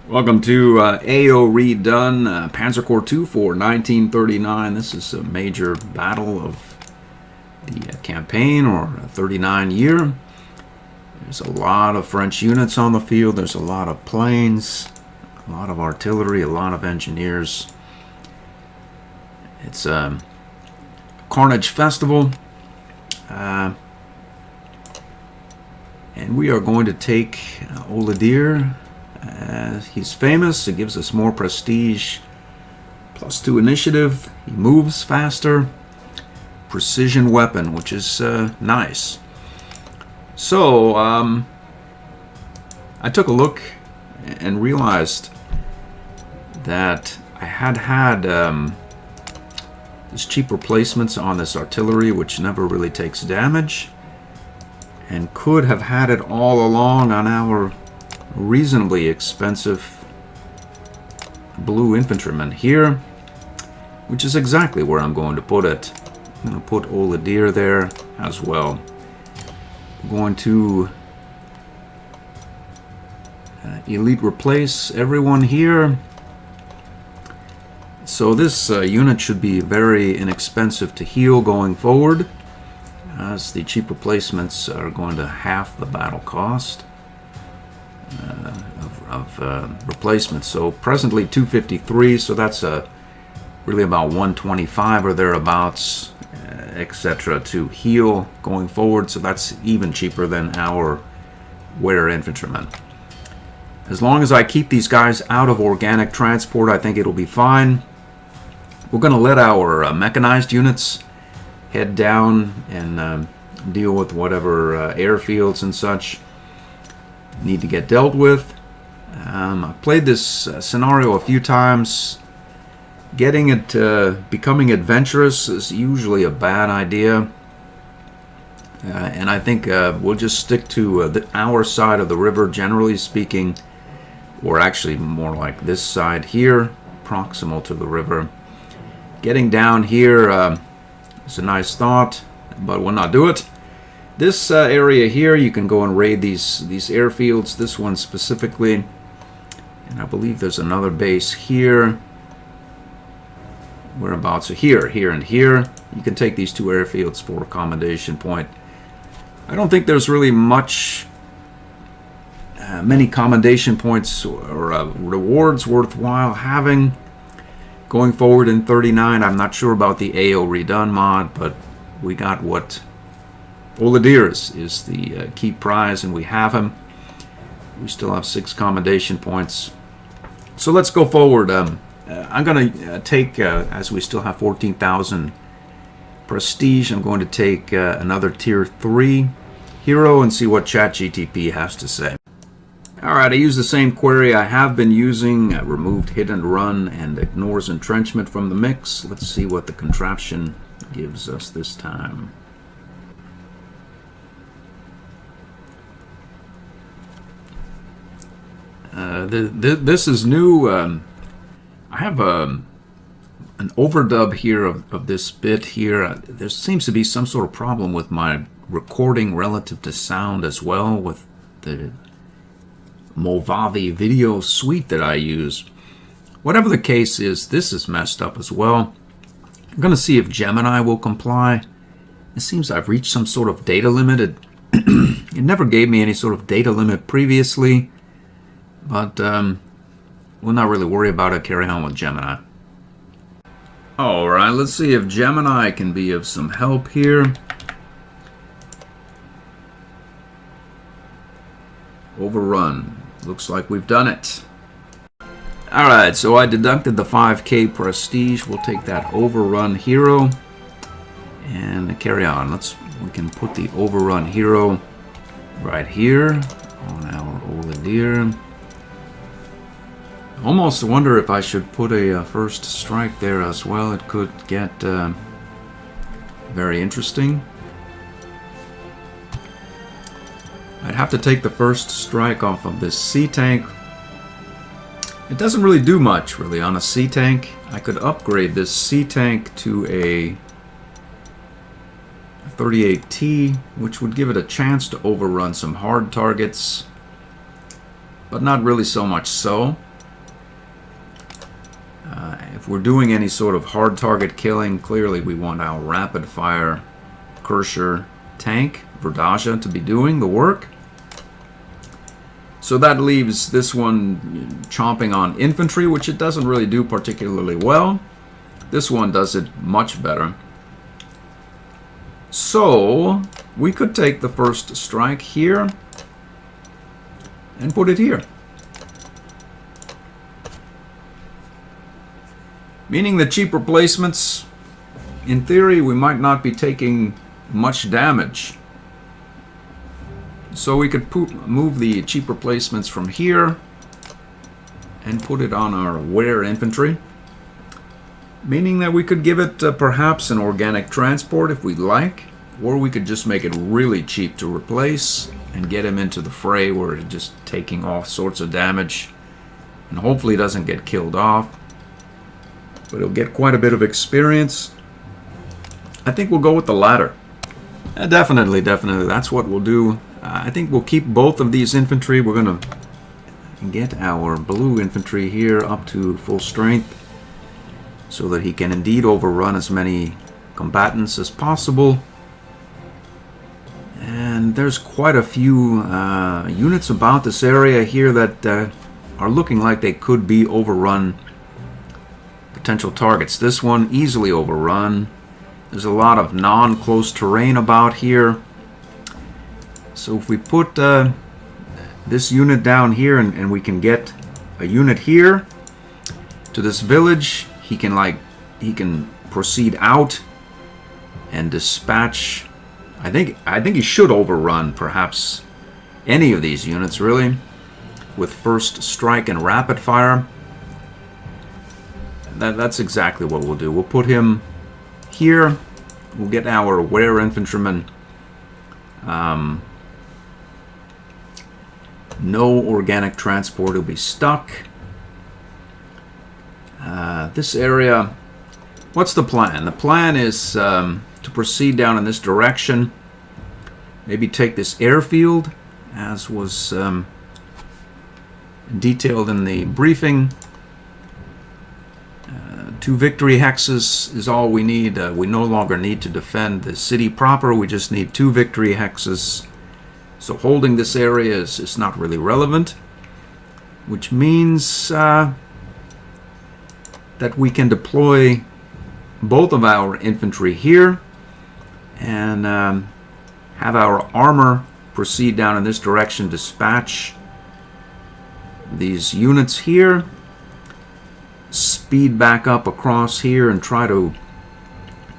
Welcome to AO-Redone, Panzer Corps 2 for 1939. This is a major battle of the campaign, or 39 year. There's a lot of French units on the field. There's a lot of planes, a lot of artillery, a lot of engineers. It's a carnage festival. And we are going to take AO-Redone. He's famous. It gives us more prestige. +2 initiative. He moves faster. Precision weapon, which is nice. So I took a look and realized that I had these cheap replacements on this artillery, which never really takes damage, and could have had it all along on our reasonably expensive blue infantryman here, which is exactly where I'm going to put it. I'm going to put AO-Redone there as well. I'm going to elite replace everyone here. So this unit should be very inexpensive to heal going forward, as the cheap replacements are going to half the battle cost of replacements. So presently 253, so that's really about 125 or thereabouts, etc. to heal going forward. So that's even cheaper than our wear infantrymen. As long as I keep these guys out of organic transport, I think it'll be fine. We're going to let our mechanized units head down and deal with whatever airfields and such need to get dealt with. I've played this scenario a few times. Getting it becoming adventurous is usually a bad idea, and I think we'll just stick to our side of the river, generally speaking, or actually more like this side here, proximal to the river. Getting down here is a nice thought, but we'll not do it. This area here, you can go and raid these airfields, this one specifically. And I believe there's another base here. Whereabouts? So here, and here. You can take these two airfields for accommodation point. I don't think there's really many accommodation points or rewards worthwhile having going forward in 39. I'm not sure about the AO-Redone mod, but we got what AO-Redone is the key prize, and we have him. We still have 6 accommodation points. So let's go forward. I'm going to take, as we still have 14,000 prestige, I'm going to take another tier 3 hero and see what ChatGTP has to say. Alright, I use the same query I have been using. Removed hit and run and ignores entrenchment from the mix. Let's see what the contraption gives us this time. This is new. I have an overdub here of this bit here. There seems to be some sort of problem with my recording relative to sound as well with the Movavi video suite that I use. Whatever the case is, this is messed up as well. I'm going to see if Gemini will comply. It seems I've reached some sort of data limit. It never gave me any sort of data limit previously. But we'll not really worry about it. Carry on with Gemini. Alright, let's see if Gemini can be of some help here. Overrun. Looks like we've done it. Alright, so I deducted the 5k prestige. We'll take that overrun hero and carry on. We can put the overrun hero right here on our AO-Redone. Almost wonder if I should put a first strike there as well. It could get very interesting. I'd have to take the first strike off of this sea tank. It doesn't really do much, really, on a sea tank. I could upgrade this sea tank to a 38T, which would give it a chance to overrun some hard targets, but not really so much so. If we're doing any sort of hard target killing, clearly we want our rapid fire Kerscher tank, Verdage, to be doing the work. So that leaves this one chomping on infantry, which it doesn't really do particularly well. This one does it much better. So we could take the first strike here and put it here. Meaning the cheap replacements, in theory, we might not be taking much damage. So we could move the cheap replacements from here and put it on our wear infantry. Meaning that we could give it perhaps an organic transport if we'd like, or we could just make it really cheap to replace and get him into the fray where it's just taking all sorts of damage and hopefully doesn't get killed off. But he'll get quite a bit of experience. I think we'll go with the latter. Definitely, that's what we'll do. I think we'll keep both of these infantry. We're going to get our blue infantry here up to full strength so that he can indeed overrun as many combatants as possible. And there's quite a few units about this area here that are looking like they could be overrun potential targets. This one easily overrun. There's a lot of non-close terrain about here. So if we put this unit down here and we can get a unit here to this village, he can proceed out and dispatch. I think he should overrun perhaps any of these units really with first strike and rapid fire. That's exactly what we'll do. We'll put him here. We'll get our wear infantrymen. No organic transport will be stuck. This area, what's the plan? The plan is to proceed down in this direction. Maybe take this airfield, as was detailed in the briefing. 2 victory hexes is all we need. We no longer need to defend the city proper. We just need 2 victory hexes. So holding this area is not really relevant, which means that we can deploy both of our infantry here and have our armor proceed down in this direction, dispatch these units here, speed back up across here and try to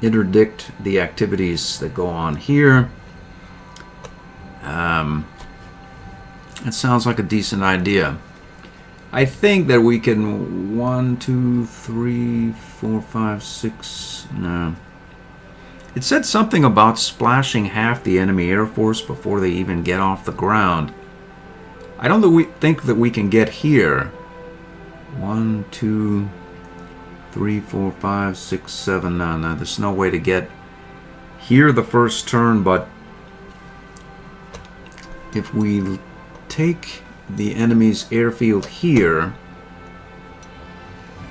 interdict the activities that go on here. That sounds like a decent idea. I think that we can 1, 2, 3, 4, 5, 6. No. It said something about splashing half the enemy air force before they even get off the ground. I don't think that we can get here. 1, 2, 3, 4, 5, 6, 7. No, there's no way to get here the first turn, but if we take the enemy's airfield here,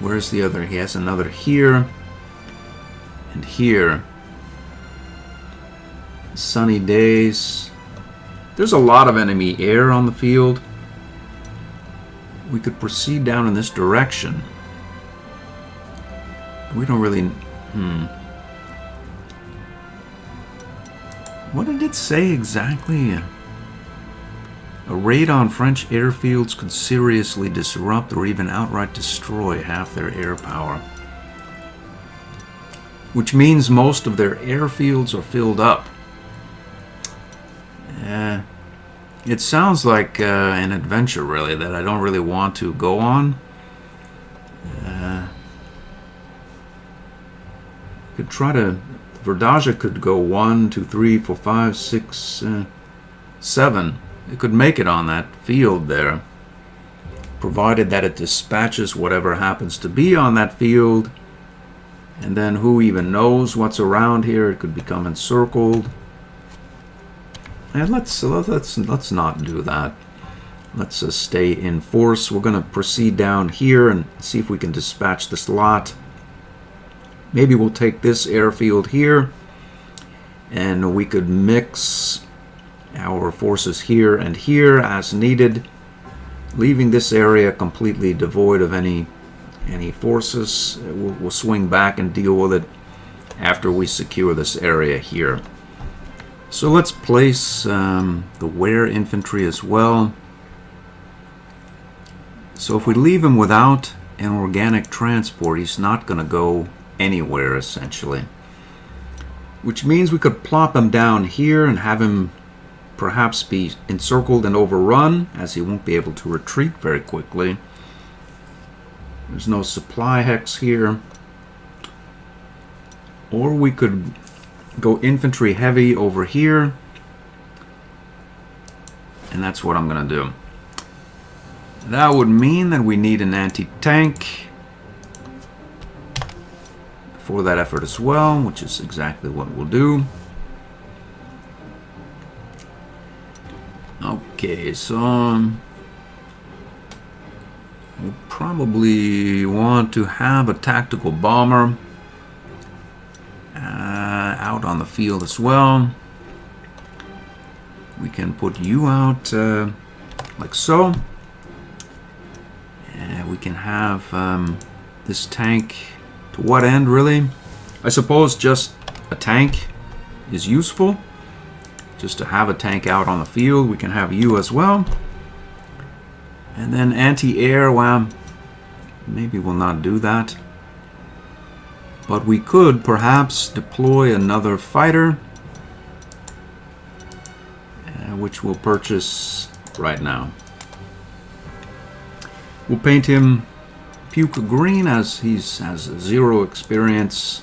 where's the other? He has another here and here. Sunny days. There's a lot of enemy air on the field. We could proceed down in this direction. We don't really... What did it say exactly? A raid on French airfields could seriously disrupt or even outright destroy half their air power. Which means most of their airfields are filled up. It sounds like an adventure, really, that I don't really want to go on. Could try to... Verdage could go 1, 2, 3, 4, 5, 6, 7. It could make it on that field there, provided that it dispatches whatever happens to be on that field. And then who even knows what's around here? It could become encircled. And let's not do that. Let's stay in force. We're going to proceed down here and see if we can dispatch this lot. Maybe we'll take this airfield here, and we could mix our forces here and here as needed, leaving this area completely devoid of any forces. We'll swing back and deal with it after we secure this area here. So let's place the wear infantry as well. So if we leave him without an organic transport, he's not going to go anywhere essentially, which means we could plop him down here and have him perhaps be encircled and overrun, as he won't be able to retreat very quickly. There's no supply hex here. Or we could go infantry heavy over here, and that's what I'm going to do. That would mean that we need an anti-tank for that effort as well, which is exactly what we'll do. Okay, so we'll probably want to have a tactical bomber out on the field as well. We can put you out like so. We can have this tank. To what end, really? I suppose just a tank is useful. Just to have a tank out on the field. We can have you as well. And then anti-air, well, maybe we'll not do that. But we could perhaps deploy another fighter, which we'll purchase right now. We'll paint him puke green as he has 0 experience.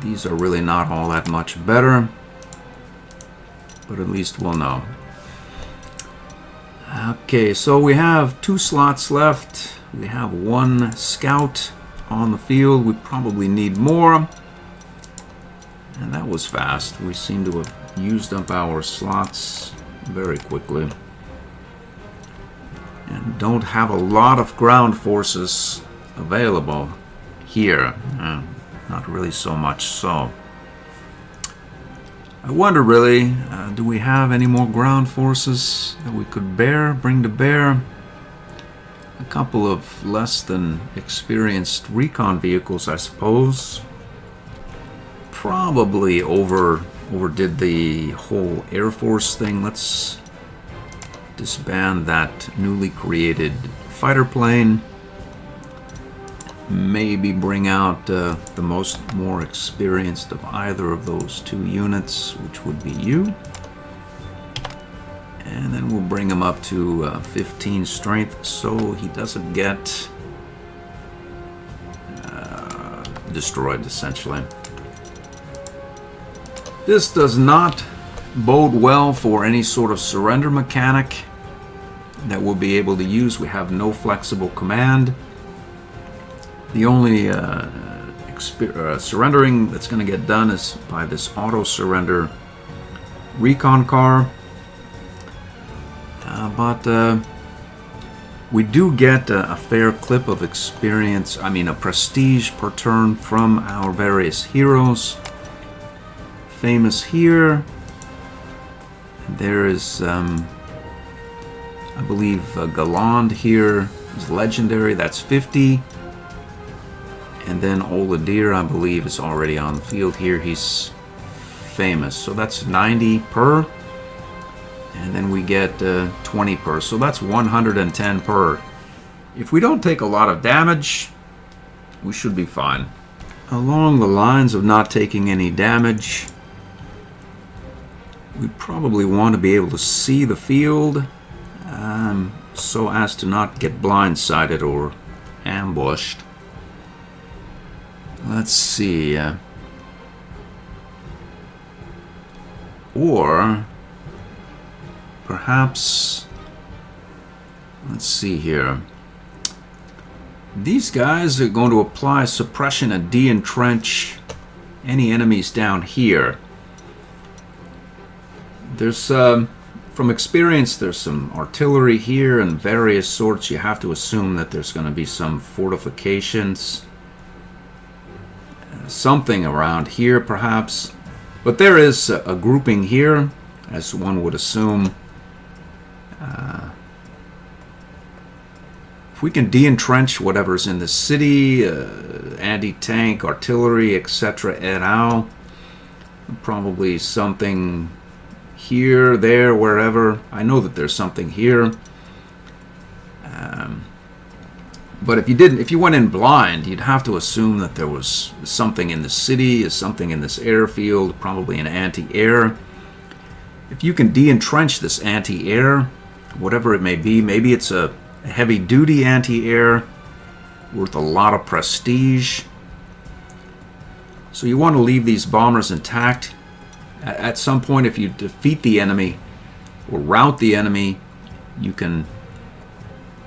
These are really not all that much better, but at least we'll know. Okay, so we have 2 slots left. We have 1 scout on the field. We probably need more. And that was fast. We seem to have used up our slots very quickly. And don't have a lot of ground forces available here. Not really so much so. I wonder really, do we have any more ground forces that we could bring to bear? A couple of less than experienced recon vehicles, I suppose. Probably overdid the whole Air Force thing. Let's disband that newly created fighter plane. Maybe bring out the more experienced of either of those 2 units, which would be you. And then we'll bring him up to 15 strength so he doesn't get destroyed, essentially. This does not bode well for any sort of surrender mechanic that we'll be able to use. We have no flexible command. The only surrendering that's going to get done is by this auto-surrender recon car. But we do get a fair clip of experience, a prestige per turn from our various heroes. Famous here. There is, I believe, Galland here is legendary, that's 50. And then Oladir, I believe, is already on the field here. He's famous, so that's 90 per. And then we get 20 per, so that's 110 per. If we don't take a lot of damage, we should be fine. Along the lines of not taking any damage, we probably want to be able to see the field so as to not get blindsided or ambushed. Let's see. Or perhaps, let's see here. These guys are going to apply suppression and de-entrench any enemies down here. There's, from experience, there's some artillery here and various sorts. You have to assume that there's going to be some fortifications something around here perhaps. But there is a grouping here, as one would assume. If we can de-entrench whatever's in the city, anti-tank, artillery, etc. et al. Probably something here, there, wherever. I know that there's something here. But if you went in blind, you'd have to assume that there was something in the city, something in this airfield, probably an anti-air. If you can de-entrench this anti-air, whatever it may be, maybe it's a heavy-duty anti-air worth a lot of prestige. So you want to leave these bombers intact. At some point, if you defeat the enemy or rout the enemy, you can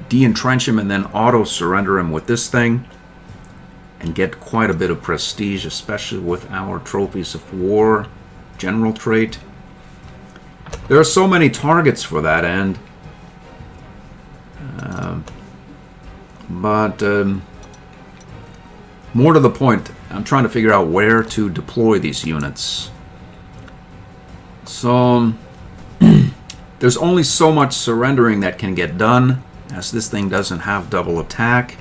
de-entrench him and then auto-surrender him with this thing and get quite a bit of prestige, especially with our trophies of war general trait. There are so many targets for that end, but more to the point, I'm trying to figure out where to deploy these units. So there's only so much surrendering that can get done, as this thing doesn't have double attack.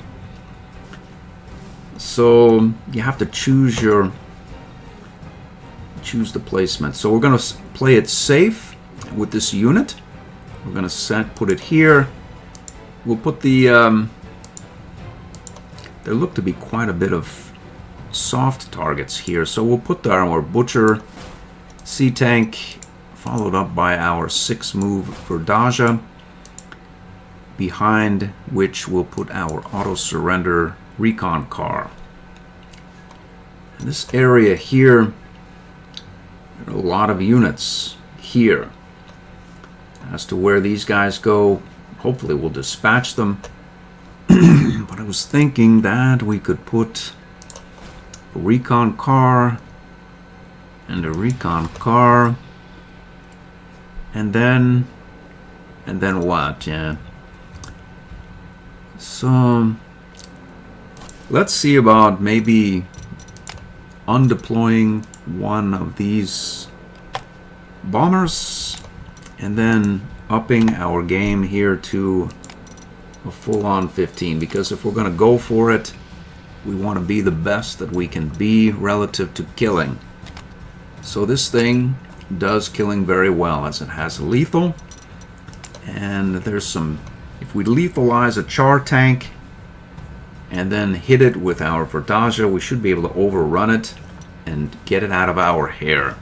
So you have to choose the placement. So we're going to play it safe with this unit. We're going to put it here. We'll put the there look to be quite a bit of soft targets here, so we'll put our Butcher Sea Tank followed up by our 6-move Verdaja, behind which we'll put our auto-surrender recon car. And this area here, there are a lot of units here. As to where these guys go, hopefully we'll dispatch them. But I was thinking that we could put a recon car and a recon car, and then what? Yeah. So let's see about maybe undeploying one of these bombers and then upping our game here to a full-on 15, because if we're going to go for it, we want to be the best that we can be relative to killing. So this thing does killing very well, as it has lethal, and there's some, if we lethalize a char tank and then hit it with our Verdaja, we should be able to overrun it and get it out of our hair.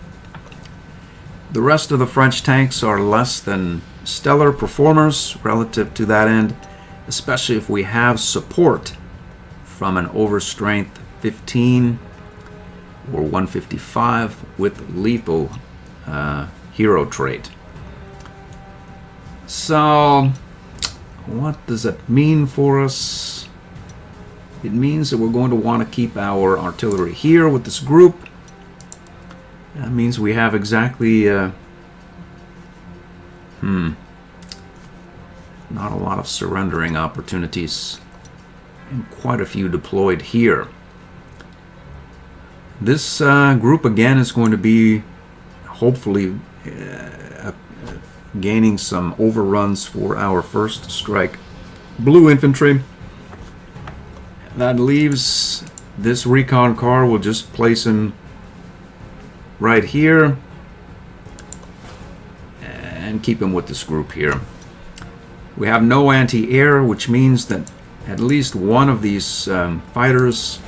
The rest of the French tanks are less than stellar performers relative to that end, especially if we have support from an overstrength 15 or 155 with lethal hero trait. So what does that mean for us? It means that we're going to want to keep our artillery here with this group. That means we have exactly not a lot of surrendering opportunities, and quite a few deployed here. This group again is going to be hopefully gaining some overruns for our first strike blue infantry. That leaves this recon car. We'll just place him right here and keep him with this group here. We have no anti-air, which means that at least one of these fighters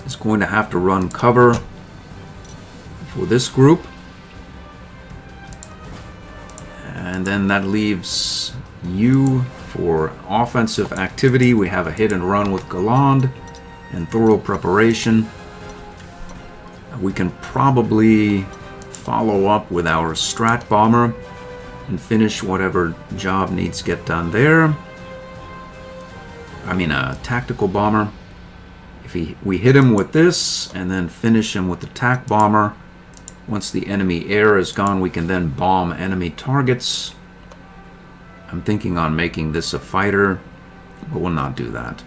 is going to have to run cover for this group. And then that leaves you for offensive activity. We have a hit and run with Galland and thorough preparation. We can probably follow up with our Strat Bomber and finish whatever job needs to get done there. I mean a tactical bomber. If we hit him with this and then finish him with the tac bomber, once the enemy air is gone, we can then bomb enemy targets. I'm thinking on making this a fighter, but we'll not do that.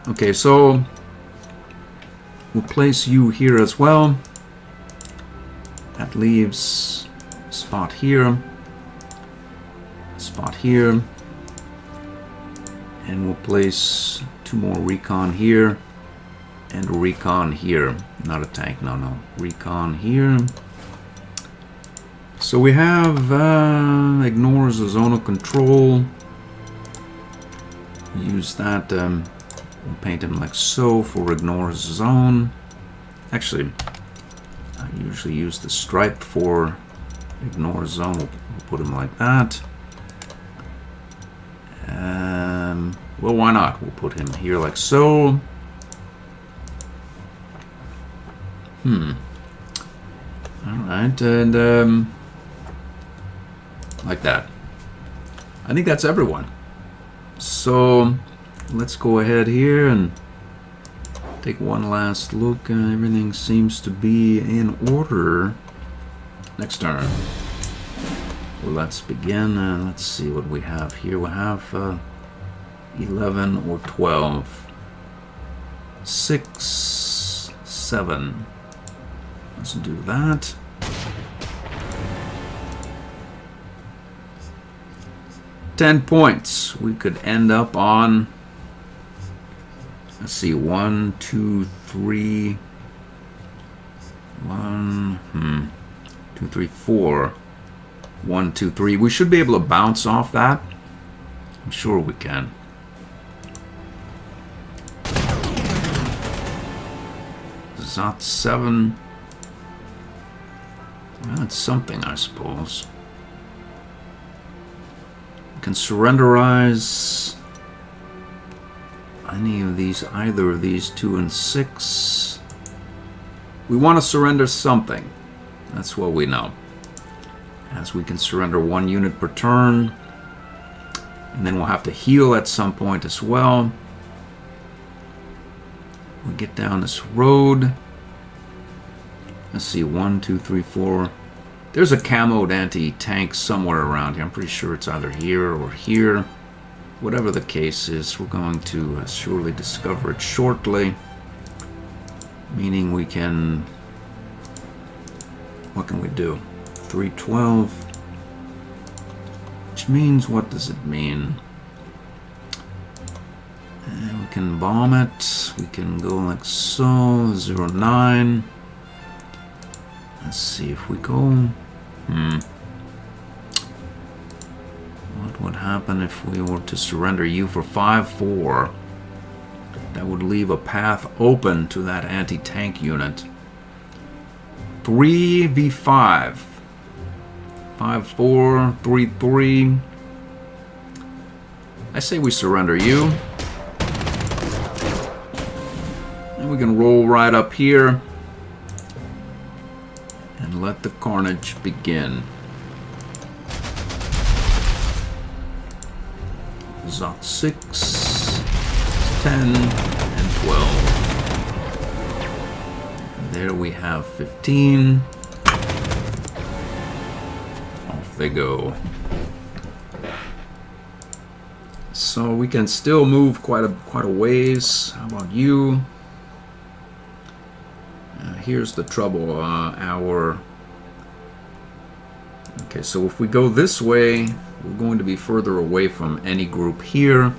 Okay, so We'll place you here as well. That leaves a spot here, and we'll place 2 more recon here, and a recon here. Not a tank, no. Recon here. So we have ignores the zonal control. Use that. We'll paint him like so for ignores zone. Actually, I usually use the stripe for ignore zone. We'll put him like that. Well, why not? We'll put him here like so. Alright, and like that. I think that's everyone. So let's go ahead here and take one last look. Everything seems to be in order. Next turn. Well, let's begin. Let's see what we have here. We have 11 or 12. 6, 7. Let's do that. $10 points. We could end up on, let's see, 1, 2, 3, 2, 3, 4. 1, 2, 3. We should be able to bounce off that. I'm sure we can. Zot 7. Well, that's something, I suppose. We can surrenderize any of these, either of these 2 and 6. We want to surrender something. That's what we know. As we can surrender 1 unit per turn. And then we'll have to heal at some point as well. We'll get down this road. Let's see, 1, 2, 3, 4. There's a camoed anti-tank somewhere around here. I'm pretty sure it's either here or here. Whatever the case is, we're going to surely discover it shortly. Meaning we can... What can we do? 312. Which means, what does it mean? And we can bomb it. We can go like so. 09. Let's see if we go. What would happen if we were to surrender you for 5-4? That would leave a path open to that anti-tank unit. 3v5. 5-4, 3-3. I say we surrender you. And we can roll right up here. And let the carnage begin. Zot 6, 10, and 12. And there we have 15. Off they go. So we can still move quite a ways. How about you? Here's the trouble. Okay, so if we go this way, we're going to be further away from any group here.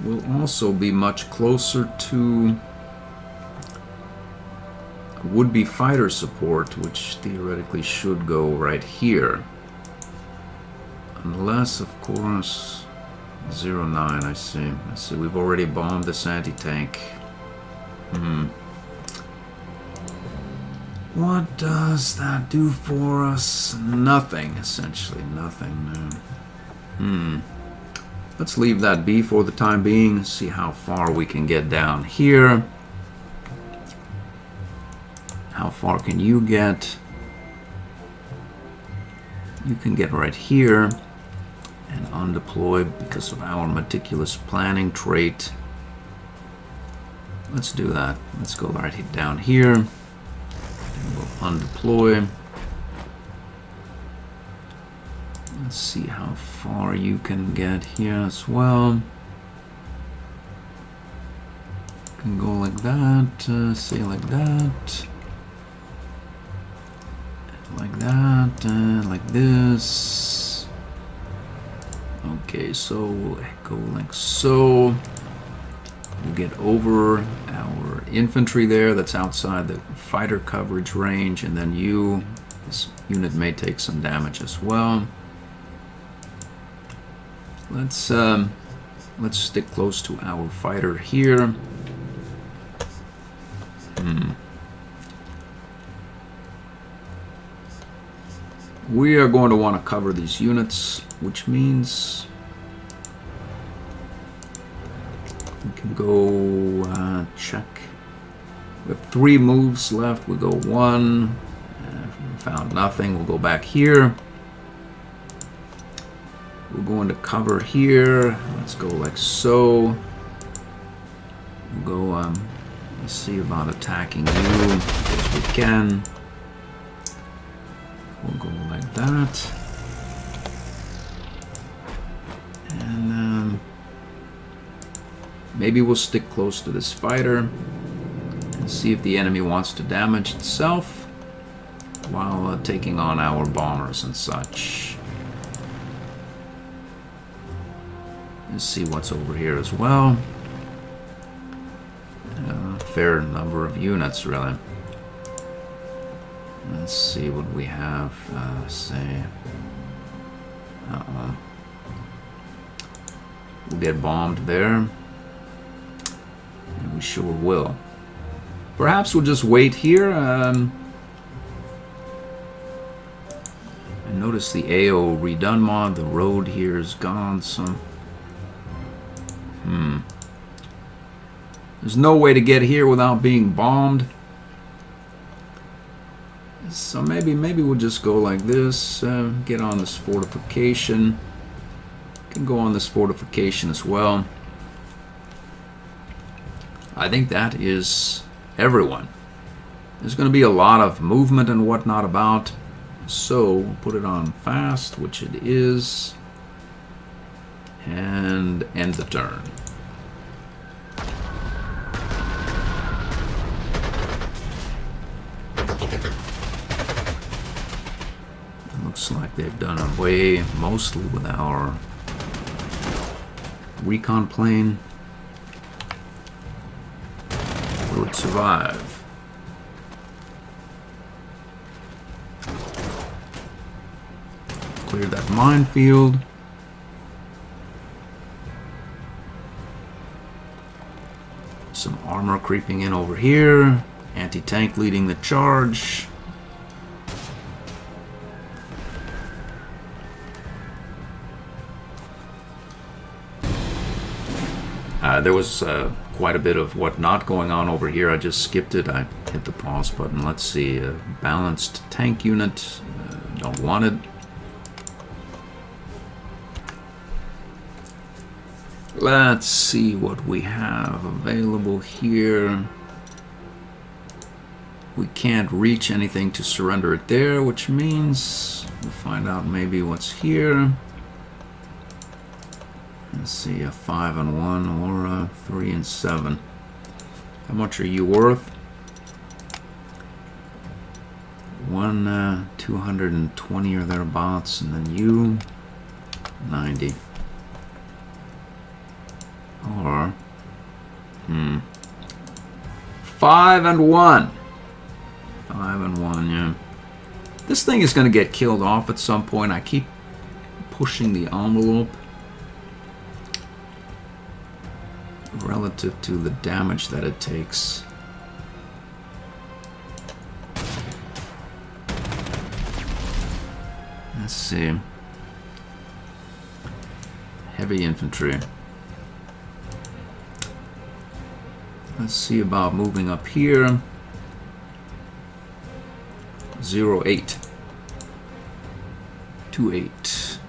We'll also be much closer to would-be fighter support, which theoretically should go right here. Unless, of course, 09, I see. We've already bombed this anti-tank. What does that do for us? Nothing, essentially. Nothing. Let's leave that be for the time being. See how far we can get down here. How far can you get? You can get right here and undeploy because of our meticulous planning trait. Let's do that. Let's go right down here. We'll undeploy. Let's see how far you can get here as well. can go like that, say like that. Like that, like this. Okay, so we'll go like so. We'll get over our infantry there that's outside the fighter coverage range, and then this unit may take some damage as well. Let's stick close to our fighter here. We are going to want to cover these units, which means we can go check. We have 3 moves left. We go 1. Found nothing. We'll go back here. We'll go into cover here. Let's go like so. We'll go, let's see about attacking you as we can. We'll go like that. And maybe we'll stick close to this fighter and see if the enemy wants to damage itself while taking on our bombers and such. Let's see what's over here as well. Fair number of units, really. Let's see what we have, say. We'll get bombed there. And we sure will. Perhaps we'll just wait here. I notice the AO-Redone mod. The road here is gone, so... There's no way to get here without being bombed. So maybe we'll just go like this, get on this fortification. Can go on this fortification as well. I think that is everyone. There's going to be a lot of movement and whatnot about. So we'll put it on fast, which it is. And end the turn. Looks like they've done away mostly with our recon plane. Will it survive? Clear that minefield. Some armor creeping in over here. Anti-tank leading the charge. There was quite a bit of whatnot going on over here. I just skipped it. I hit the pause button. Let's see. Balanced tank unit. Don't want it. Let's see what we have available here. We can't reach anything to surrender it there, which means we'll find out maybe what's here. Let's see, a 5 and 1 or a 3 and 7. How much are you worth? 220 or thereabouts, and then you 90. Or 5 and 1. 5 and 1, yeah. This thing is going to get killed off at some point. I keep pushing the envelope relative to the damage that it takes. Let's see. Heavy infantry. Let's see about moving up here. 08. 28.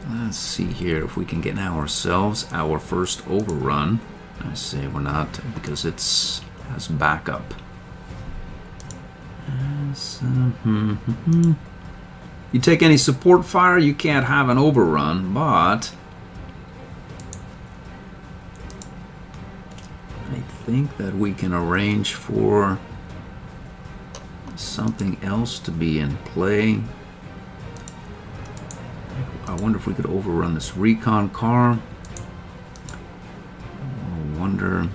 Let's see here if we can get ourselves our first overrun. I say we're not because it's has backup. You take any support fire, you can't have an overrun, but think that we can arrange for something else to be in play. I wonder if we could overrun this recon car. I wonder,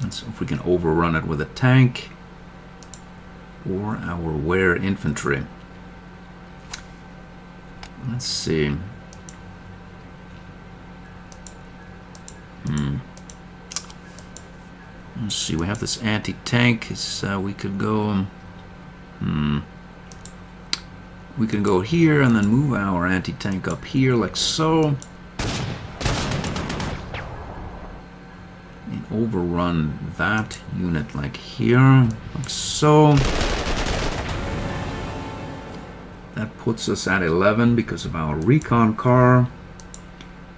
let's see if we can overrun it with a tank or our wear infantry. Let's see. Let's see, we have this anti-tank. We could go... We can go here and then move our anti-tank up here like so. And overrun that unit like here, like so. That puts us at 11 because of our recon car.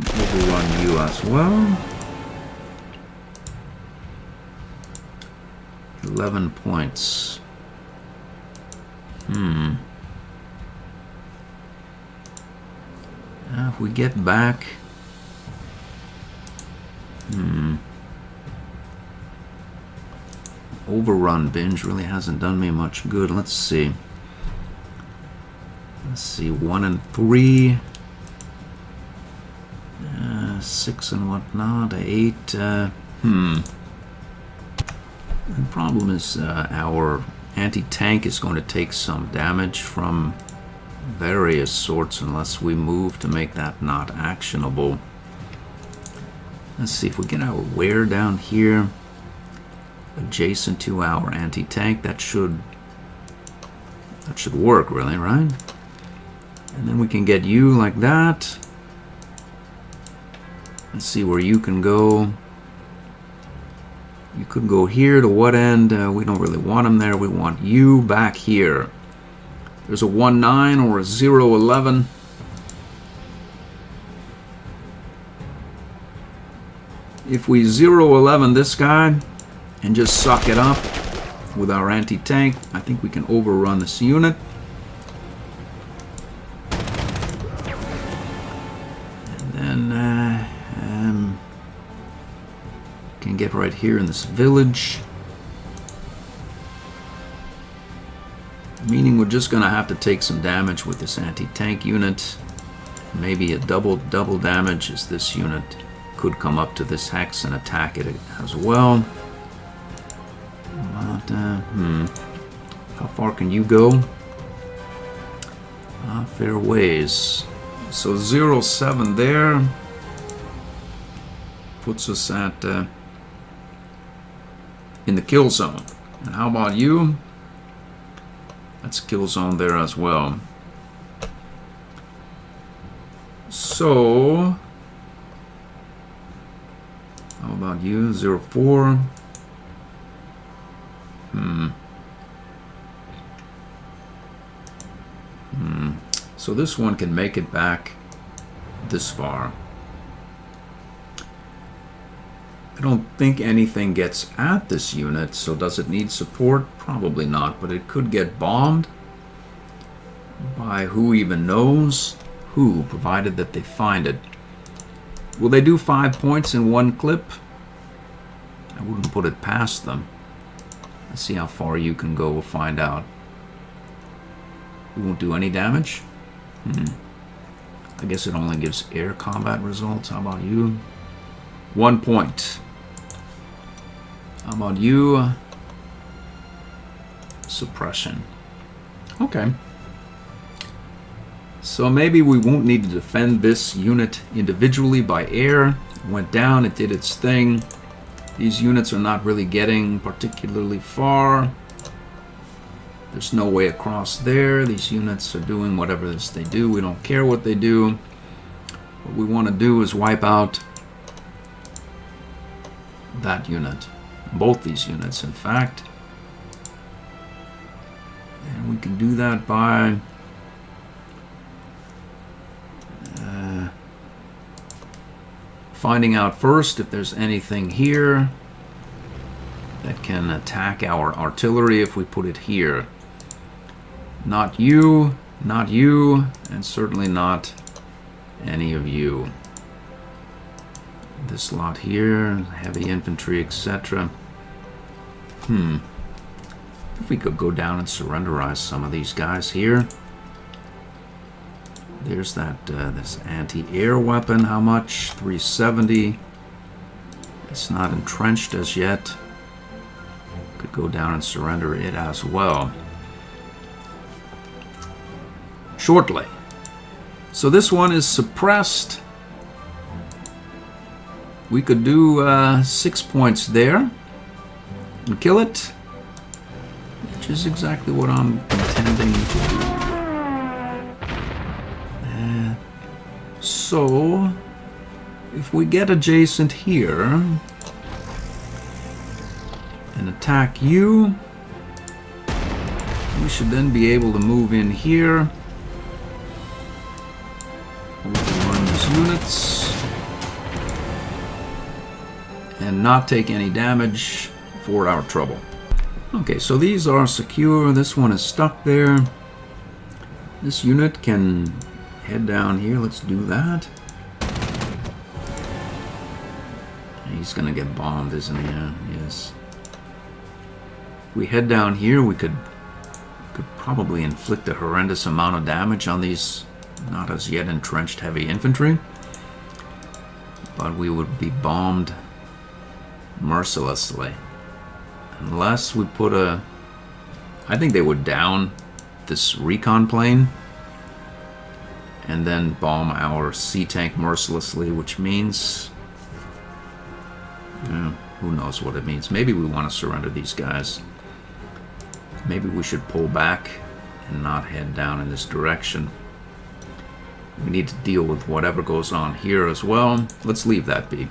Overrun you as well. 11 points. If we get back... Overrun binge really hasn't done me much good. Let's see. Let's see, 1 and 3. 6 and whatnot. 8. The problem is our anti-tank is going to take some damage from various sorts unless we move to make that not actionable. Let's see if we get our wear down here adjacent to our anti-tank. That should work, really, right? And then we can get you like that. Let's see where you can go. You could go here to what end? We don't really want him there. We want you back here. There's a 1-9 or a 0-11. If we 0-11 this guy and just suck it up with our anti-tank, I think we can overrun this unit. And then can get right here in this village. Meaning we're just going to have to take some damage with this anti-tank unit. Maybe a double damage as this unit could come up to this hex and attack it as well. But, how far can you go? Fair ways. So 0-7 there puts us at in the kill zone. And how about you? That's kill zone there as well. So, how about you? 0-4. So this one can make it back this far. I don't think anything gets at this unit, so does it need support? Probably not, but it could get bombed by who even knows who, provided that they find it. Will they do 5 points in one clip? I wouldn't put it past them. Let's see how far you can go, we'll find out. You won't do any damage? I guess it only gives air combat results. How about you? 1 point. How about you? Suppression. Okay. So maybe we won't need to defend this unit individually by air. It went down, it did its thing. These units are not really getting particularly far. There's no way across there. These units are doing whatever it is they do. We don't care what they do. What we want to do is wipe out that unit. Both these units, in fact. And we can do that by finding out first if there's anything here that can attack our artillery if we put it here. Not you, and certainly not any of you. This lot here, heavy infantry, etc. If we could go down and surrenderize some of these guys here. There's that this anti-air weapon. How much? 370. It's not entrenched as yet. Could go down and surrender it as well. Shortly. So this one is suppressed. We could do 6 points there and kill it, which is exactly what I'm intending to do. So, if we get adjacent here and attack you, we should then be able to move in here, overrun these units, and not take any damage for our trouble. Okay, so these are secure. This one is stuck there. This unit can head down here. Let's do that. He's gonna get bombed, isn't he? Yeah, yes. If we head down here, we could probably inflict a horrendous amount of damage on these not as yet entrenched heavy infantry. But we would be bombed mercilessly. Unless we put a... I think they would down this recon plane and then bomb our sea tank mercilessly, which means... who knows what it means. Maybe we want to surrender these guys. Maybe we should pull back and not head down in this direction. We need to deal with whatever goes on here as well. Let's leave that be.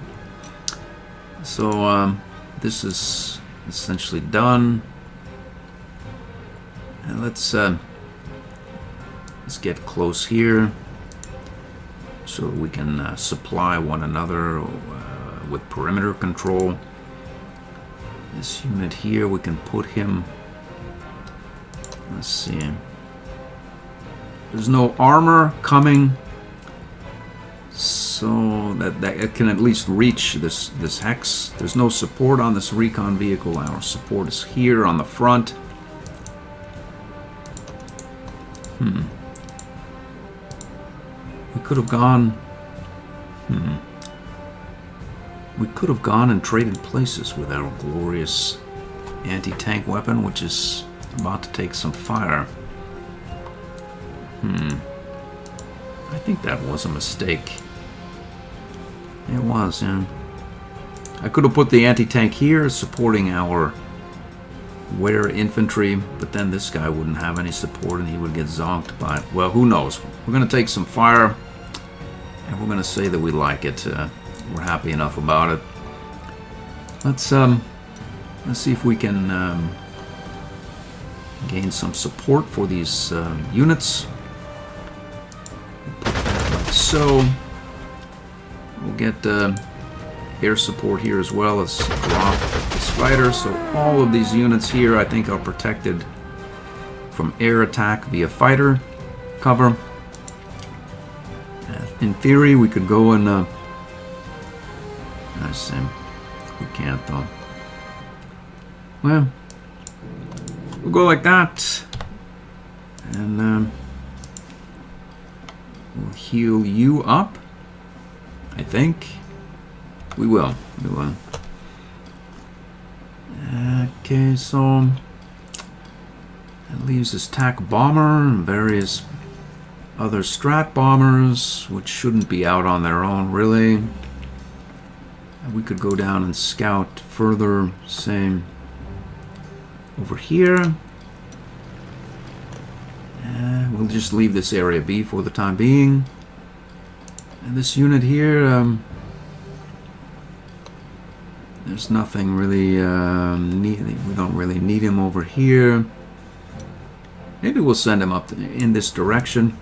So this is essentially done. And let's get close here so we can supply one another with perimeter control. This unit here, we can put him, let's see, there's no armor coming, so that it can at least reach this hex. There's no support on this recon vehicle. Our support is here on the front. We could have gone... We could have gone and traded places with our glorious anti-tank weapon, which is about to take some fire. I think that was a mistake. It was, yeah. I could have put the anti-tank here, supporting our wear infantry, but then this guy wouldn't have any support and he would get zonked by it. Well, who knows? We're going to take some fire, and we're going to say that we like it. We're happy enough about it. Let's see if we can gain some support for these units. Put that like so. We'll get air support here as well as drop this fighter. So all of these units here, I think, are protected from air attack via fighter cover. In theory, we could go and I see. We can't, though. Well, we'll go like that. And we'll heal you up. I think. We will. We will. Okay, so that leaves this TAC bomber and various other strat bombers, which shouldn't be out on their own, really. We could go down and scout further, say, over here. We'll just leave this area be for the time being. And this unit here, there's nothing really we don't really need him over here. Maybe we'll send him up in this direction,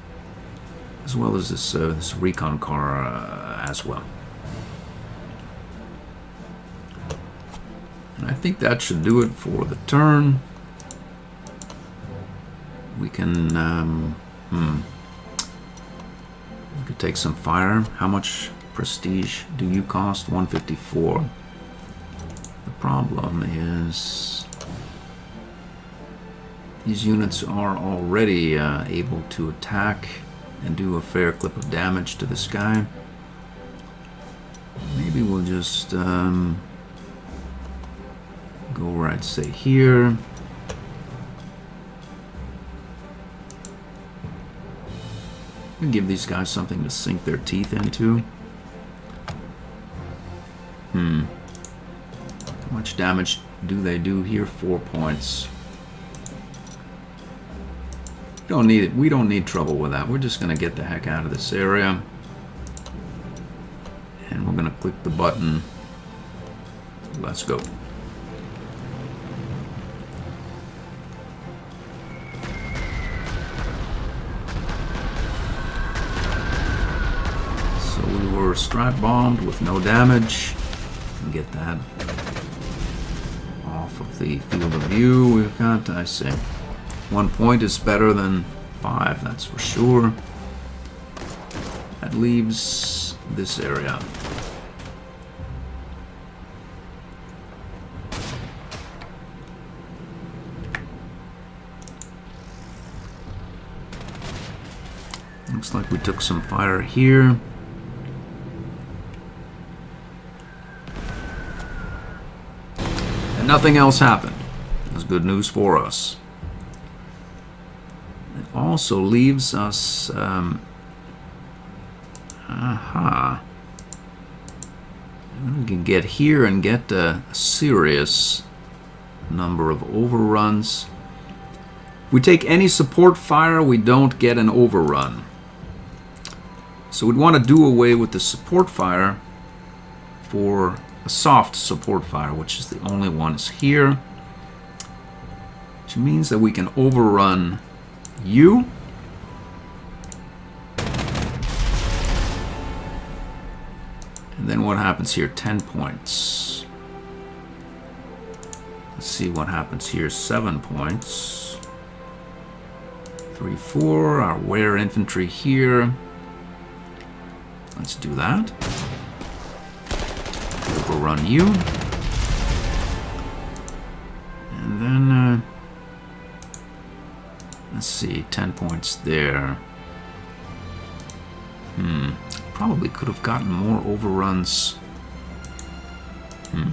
as well as this recon car as well. And I think that should do it for the turn. We can we could take some fire. How much prestige do you cost? 154. The problem is these units are already able to attack and do a fair clip of damage to this guy. Maybe we'll just go where I'd say here. And give these guys something to sink their teeth into. How much damage do they do here? 4 points. Don't need it. We don't need trouble with that. We're just going to get the heck out of this area. And we're going to click the button. Let's go. So we were strap bombed with no damage. Get that off of the field of view. We've got, I say, 1 point is better than 5, that's for sure. That leaves this area. Looks like we took some fire here. And nothing else happened. That's good news for us. It also leaves us... We can get here and get a serious number of overruns. If we take any support fire, we don't get an overrun. So we'd want to do away with the support fire for a soft support fire, which is the only one is here. Which means that we can overrun you. And then what happens here? 10 points. Let's see what happens here. 7 points. 3, 4. Our wear infantry here. Let's do that. Overrun you. And then, let's see, 10 points there. Probably could have gotten more overruns.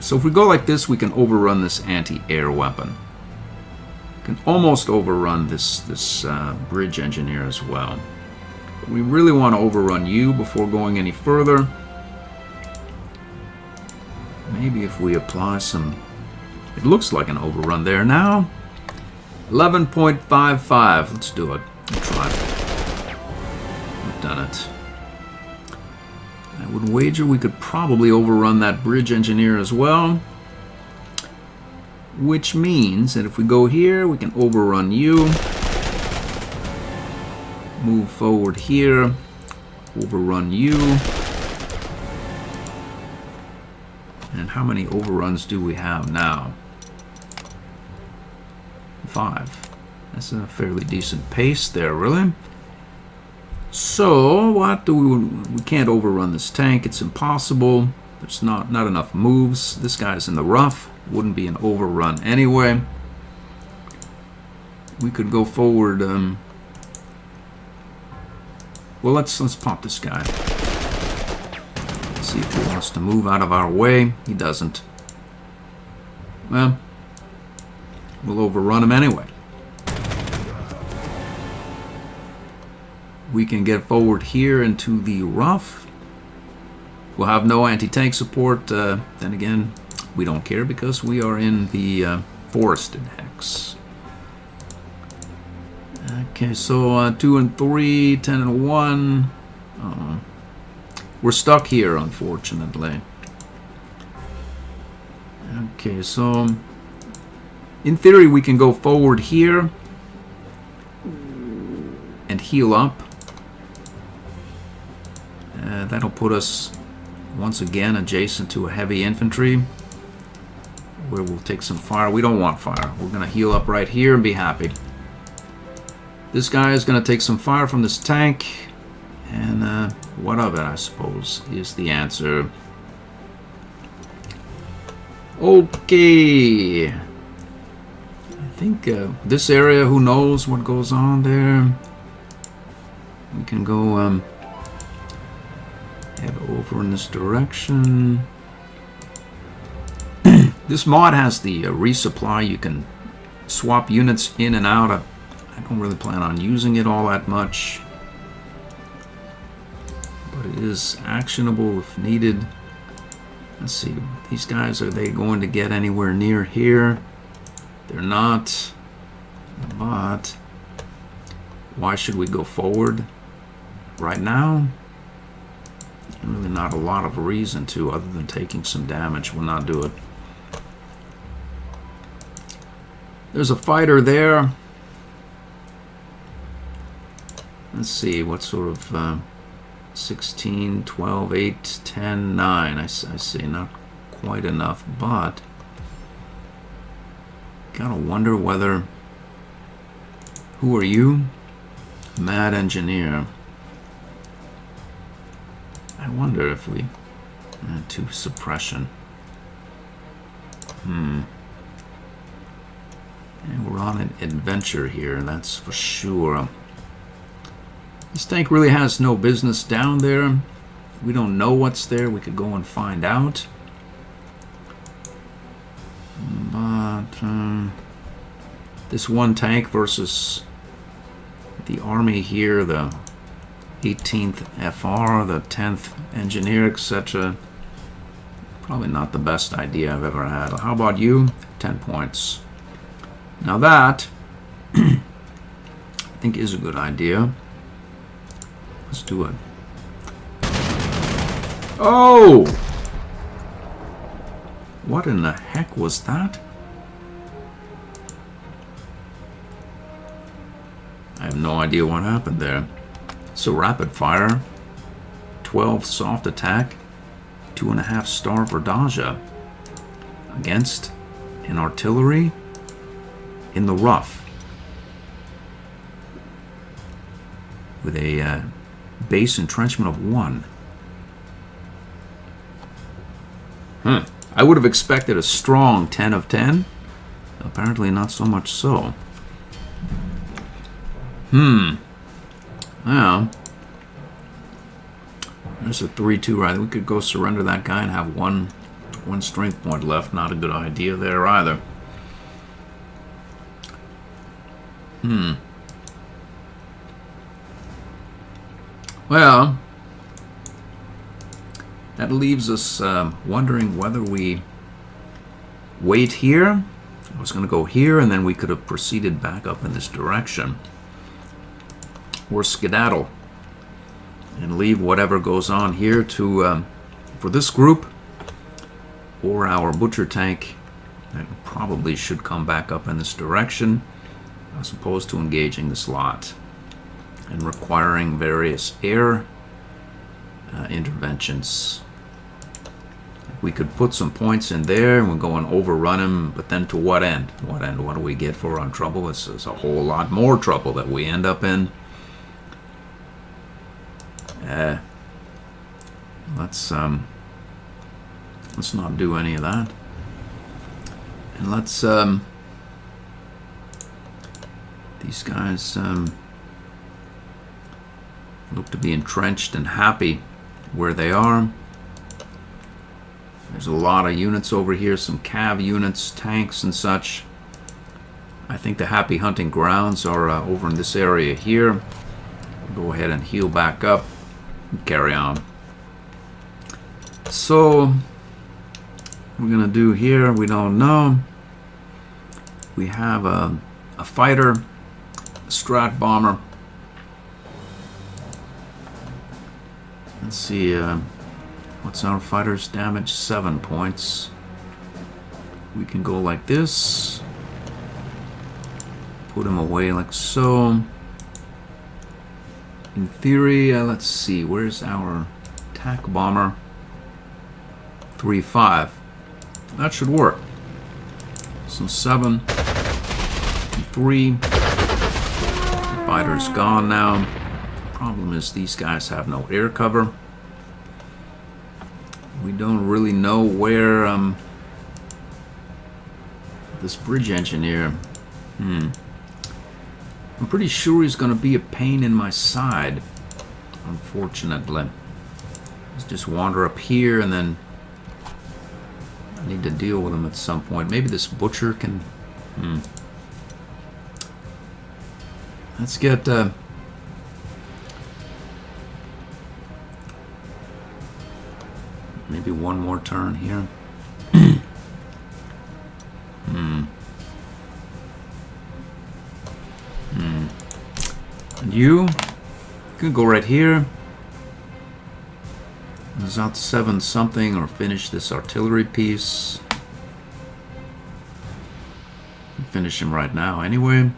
So if we go like this, we can overrun this anti-air weapon. Can almost overrun this bridge engineer as well. But we really want to overrun you before going any further. Maybe if we apply some... It looks like an overrun there now. 11.55. Let's do it. Let's try it. We've done it. I would wager we could probably overrun that bridge engineer as well. Which means that if we go here, we can overrun you. Move forward here. Overrun you. And how many overruns do we have now? 5. That's a fairly decent pace there, really. So, what do we can't overrun this tank. It's impossible. There's not enough moves. This guy's in the rough. Wouldn't be an overrun anyway. We could go forward. Well, let's pop this guy. See if he wants to move out of our way. He doesn't. Well, we'll overrun him anyway. We can get forward here into the rough. We'll have no anti-tank support. Then again, we don't care because we are in the forested hex. Okay, so 2 and 3, 10 and 1. We're stuck here, unfortunately. Okay, so in theory we can go forward here and heal up. That'll put us once again adjacent to a heavy infantry where we'll take some fire. We don't want fire. We're going to heal up right here and be happy. This guy is going to take some fire from this tank, and What of it, I suppose, is the answer. Okay. I think this area, who knows what goes on there. We can go head over in this direction. This mod has the resupply. You can swap units in and out. I don't really plan on using it all that much, but it is actionable if needed. Let's see, these guys, are they going to get anywhere near here? They're not, but why should we go forward right now? Really not a lot of reason to, other than taking some damage. We'll not do it. There's a fighter there. Let's see, what sort of 16, 12, 8, 10, 9. I see, not quite enough, but gotta wonder whether... Who are you? Mad Engineer. I wonder if we... to suppression. And we're on an adventure here, that's for sure. This tank really has no business down there. We don't know what's there. We could go and find out. But this one tank versus the army here, the 18th FR, the 10th Engineer, etc. Probably not the best idea I've ever had. How about you? 10 points. Now that, I think, is a good idea. Let's do it. Oh! What in the heck was that? I have no idea what happened there. So rapid fire, 12 soft attack, 2.5 star Verdaja against an artillery in the rough with a base entrenchment of 1. I would have expected a strong 10 of 10. Apparently not so much so. Well, there's a 3-2 right. We could go surrender that guy and have one strength point left. Not a good idea there either. Well, that leaves us wondering whether we wait here. I was going to go here, and then we could have proceeded back up in this direction. Or skedaddle and leave whatever goes on here to for this group, or our butcher tank that probably should come back up in this direction, as opposed to engaging this lot and requiring various air interventions. We could put some points in there and we'll go and overrun him, but then to what end? What end? What do we get for our trouble? This is a whole lot more trouble that we end up in. Let's not do any of that, and let's these guys look to be entrenched and happy where they are. There's a lot of units over here, some cav units, tanks and such. I think the happy hunting grounds are over in this area here. We'll go ahead and heal back up and carry on. So, what we're gonna do here, we don't know. We have a fighter, a strat bomber. Let's see, what's our fighter's damage? 7 points. We can go like this. Put him away like so. In theory, let's see, where's our attack bomber? 3-5. That should work. So 7 and 3. The fighter's gone now. Problem is these guys have no air cover. We don't really know where this bridge engineer. I'm pretty sure he's going to be a pain in my side, unfortunately. Let's just wander up here, and then I need to deal with him at some point. Maybe this butcher can... Let's get... maybe one more turn here. And you can go right here. Let's out 7 something or finish this artillery piece. Finish him right now anyway.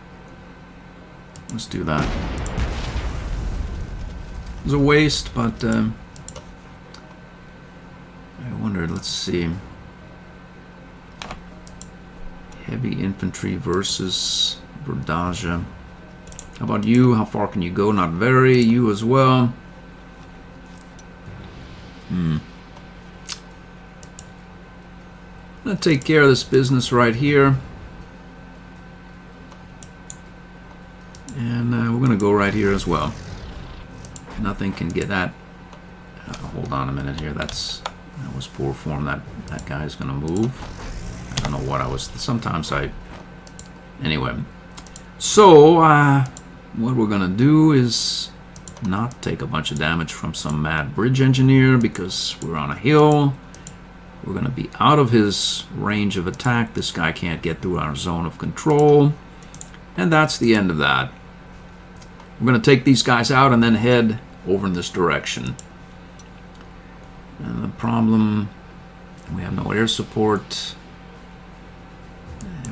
Let's do that. It was a waste, but I wondered, let's see. Heavy infantry versus Bordage. How about you? How far can you go? Not very. You as well. I'm gonna take care of this business right here. And we're gonna go right here as well. Nothing can get that. Hold on a minute here. That was poor form. That guy's gonna move. I don't know what I was. Sometimes I. Anyway. So what we're gonna do is not take a bunch of damage from some mad bridge engineer because we're on a hill. We're gonna be out of his range of attack. This guy can't get through our zone of control. And that's the end of that. We're going to take these guys out and then head over in this direction. And the problem, we have no air support.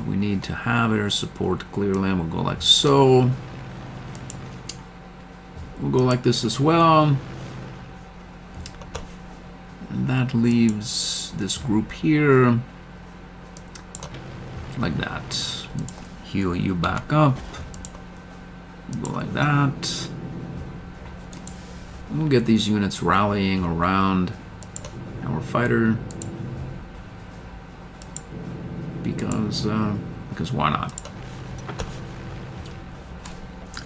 We need to have air support clearly. We'll go like so. We'll go like this as well. And that leaves this group here. Like that. Heal you back up. Go like that. We'll get these units rallying around our fighter because why not?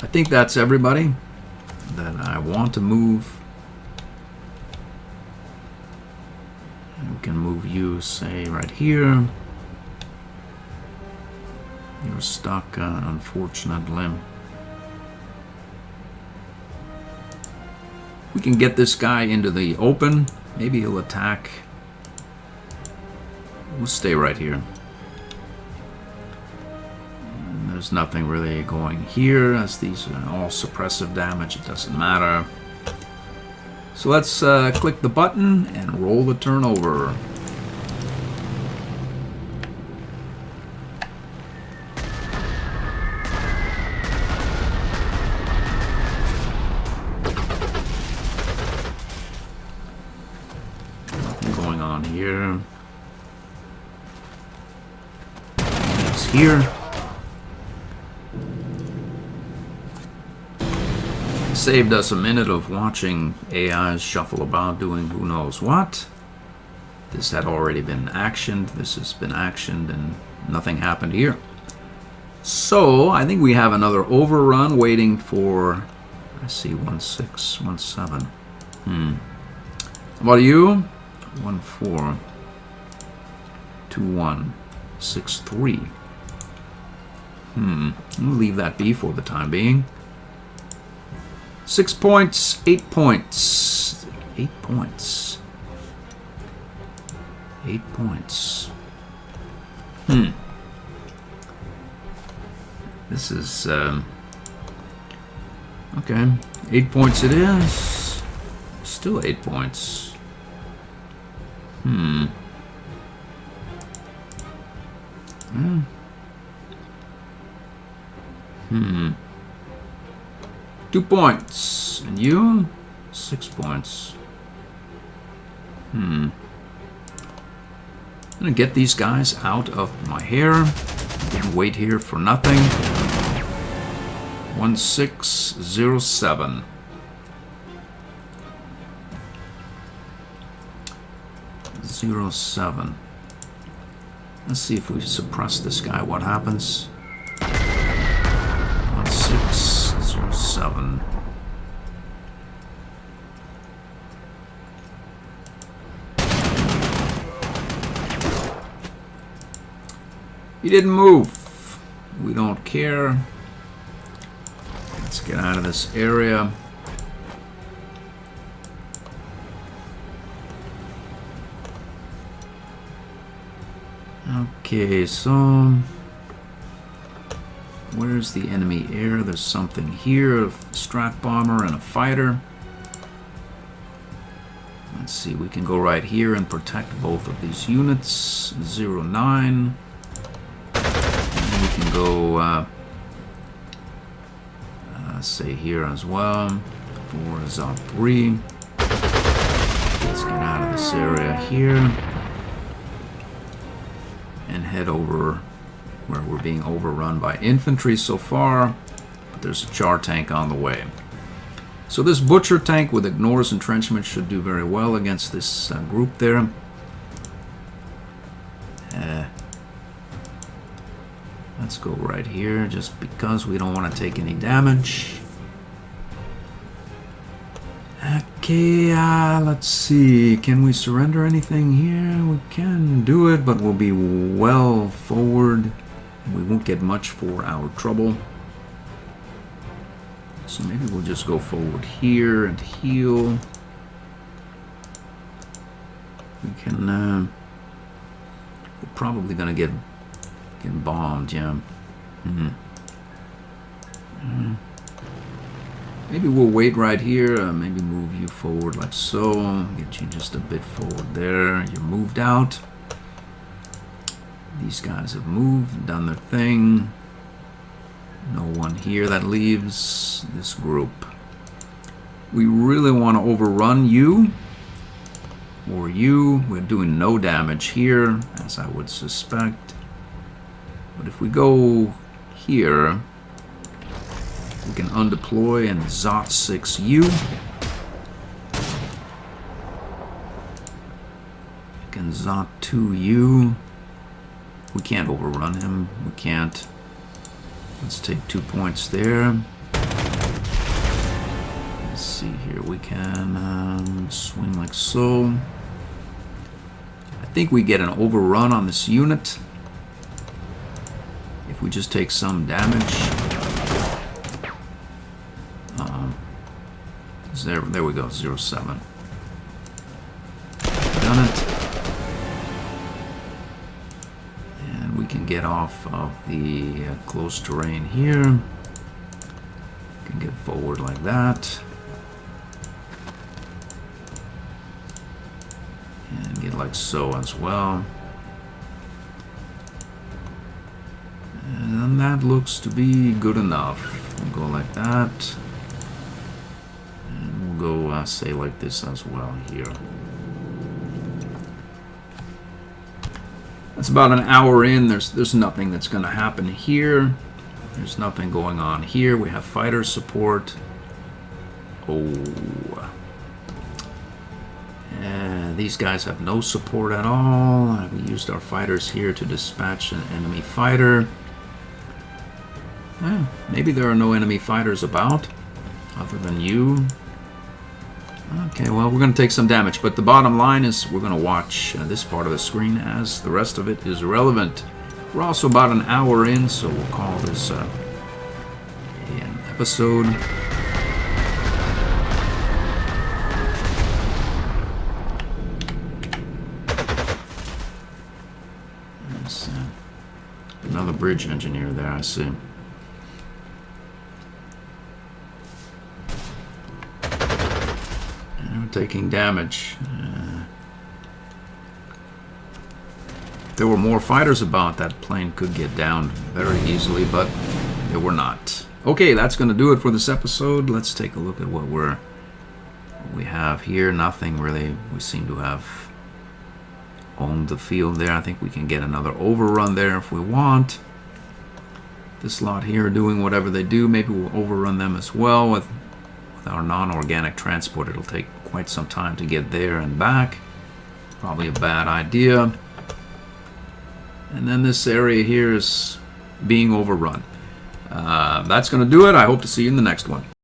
I think that's everybody that I want to move. And we can move you, say, right here. You're stuck, unfortunately. We can get this guy into the open. Maybe he'll attack. We'll stay right here. And there's nothing really going here, as these are all suppressive damage. It doesn't matter. So let's click the button and roll the turn over. Here. It's here. Saved us a minute of watching AIs shuffle about doing who knows what. This had already been actioned. This has been actioned and nothing happened here. So I think we have another overrun waiting for, I see 1617. How about you? 142163. We'll leave that be for the time being. 6 points, 8 points, 8 points, 8 points. This is okay. 8 points it is. Still 8 points. 2 points. And you? 6 points. I'm gonna get these guys out of my hair. And wait here for nothing. 1607. 07. Let's see if we suppress this guy, what happens. 1607. He didn't move. We don't care. Let's get out of this area. Okay, so where's the enemy air? There's something here, a strat bomber and a fighter. Let's see, we can go right here and protect both of these units. 09. And we can go, say here as well. 4 is on 3. Let's get out of this area here. And head over where we're being overrun by infantry so far, but there's a char tank on the way. So this butcher tank with ignores entrenchment should do very well against this group there. Let's go right here just because we don't want to take any damage. Okay, let's see. Can we surrender anything here? We can do it, but we'll be well forward. We won't get much for our trouble. So maybe we'll just go forward here and heal. We can, we're probably gonna get bombed, yeah. Maybe we'll wait right here, maybe move you forward like so, get you just a bit forward there. You're moved out. These guys have moved, done their thing. No one here that leaves this group. We really want to overrun you, or you. We're doing no damage here, as I would suspect. But if we go here, we can undeploy and Zot 6 you. We can Zot 2 you. We can't overrun him. We can't. Let's take 2 points there. Let's see here. We can swing like so. I think we get an overrun on this unit if we just take some damage. There we go, 07. Done it. And we can get off of the close terrain here. Can get forward like that. And get like so as well. And that looks to be good enough. We'll go like that. Go say like this as well here. That's about an hour in. There's nothing that's going to happen here. There's nothing going on here. We have fighter support. These guys have no support at all. We used our fighters here to dispatch an enemy fighter. Maybe there are no enemy fighters about other than you. Okay, well, we're going to take some damage, but the bottom line is we're going to watch this part of the screen as the rest of it is relevant. We're also about an hour in, so we'll call this an episode. There's another bridge engineer there, I see. Taking damage. If there were more fighters about, that plane could get down very easily, but there were not. Okay, that's going to do it for this episode. Let's take a look at what we have here. Nothing really. We seem to have owned the field there. I think we can get another overrun there if we want. This lot here doing whatever they do. Maybe we'll overrun them as well with our non-organic transport. It'll take quite some time to get there and back. Probably a bad idea. And then this area here is being overrun. That's going to do it. I hope to see you in the next one.